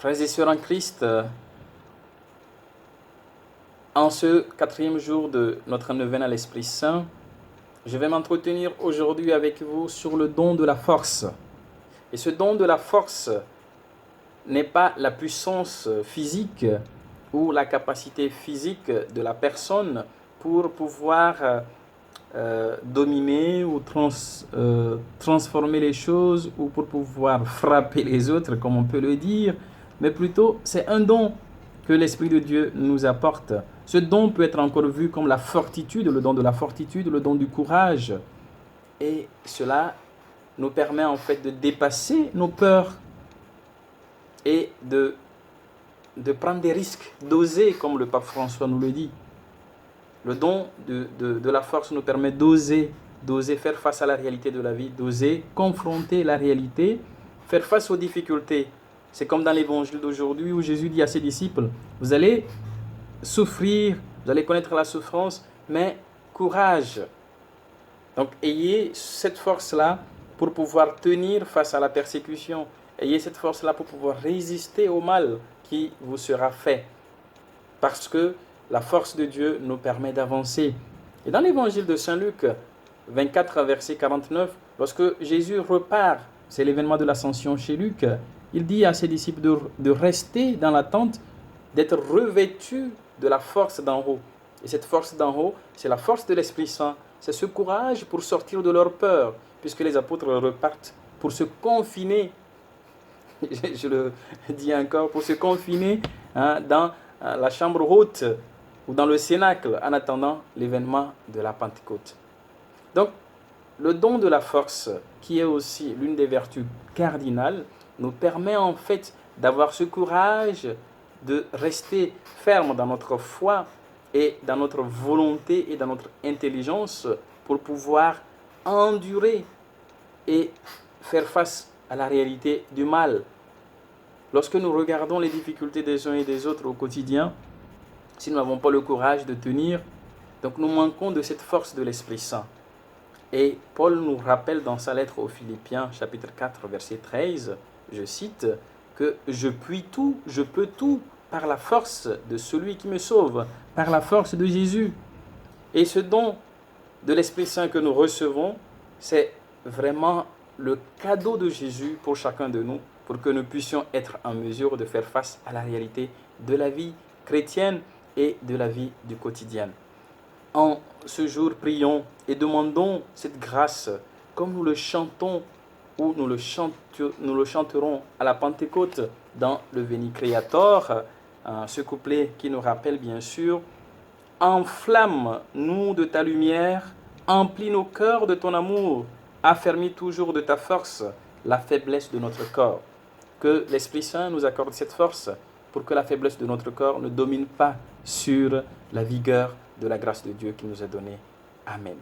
Frères et sœurs en Christ, en ce 4e jour de notre neuvaine à l'Esprit Saint, je vais m'entretenir aujourd'hui avec vous sur le don de la force. Et ce don de la force n'est pas la puissance physique ou la capacité physique de la personne pour pouvoir dominer ou transformer les choses ou pour pouvoir frapper les autres, comme on peut le dire, mais plutôt c'est un don que l'Esprit de Dieu nous apporte. Ce don peut être encore vu comme la fortitude, le don de la fortitude, le don du courage. Et cela nous permet en fait de dépasser nos peurs et de prendre des risques, d'oser, comme le pape François nous le dit. Le don de la force nous permet d'oser faire face à la réalité de la vie, d'oser confronter la réalité, faire face aux difficultés. C'est comme dans l'évangile d'aujourd'hui où Jésus dit à ses disciples, vous allez souffrir, vous allez connaître la souffrance, mais courage. Donc ayez cette force-là pour pouvoir tenir face à la persécution. Ayez cette force-là pour pouvoir résister au mal qui vous sera fait. Parce que la force de Dieu nous permet d'avancer. Et dans l'évangile de Saint Luc 24, verset 49, lorsque Jésus repart, c'est l'événement de l'ascension chez Luc, il dit à ses disciples de rester dans l'attente, d'être revêtus de la force d'en haut. Et cette force d'en haut, c'est la force de l'Esprit Saint. C'est ce courage pour sortir de leur peur, puisque les apôtres repartent pour se confiner, je le dis encore, pour se confiner dans la chambre haute ou dans le cénacle en attendant l'événement de la Pentecôte. Donc, le don de la force, qui est aussi l'une des vertus cardinales, nous permet en fait d'avoir ce courage de rester ferme dans notre foi et dans notre volonté et dans notre intelligence pour pouvoir endurer et faire face à la réalité du mal. Lorsque nous regardons les difficultés des uns et des autres au quotidien, si nous n'avons pas le courage de tenir, donc nous manquons de cette force de l'Esprit Saint. Et Paul nous rappelle dans sa lettre aux Philippiens, chapitre 4, verset 13, je cite, que je peux tout par la force de celui qui me sauve, par la force de Jésus. Et ce don de l'Esprit Saint que nous recevons, c'est vraiment le cadeau de Jésus pour chacun de nous, pour que nous puissions être en mesure de faire face à la réalité de la vie chrétienne et de la vie du quotidien. En ce jour, prions et demandons cette grâce, comme nous le chantons ou nous le chanterons à la Pentecôte dans le Veni Creator, ce couplet qui nous rappelle bien sûr « Enflamme-nous de ta lumière, emplis nos cœurs de ton amour, affermis toujours de ta force la faiblesse de notre corps. » Que l'Esprit Saint nous accorde cette force pour que la faiblesse de notre corps ne domine pas sur la vigueur de la grâce de Dieu qui nous a donnée. Amen.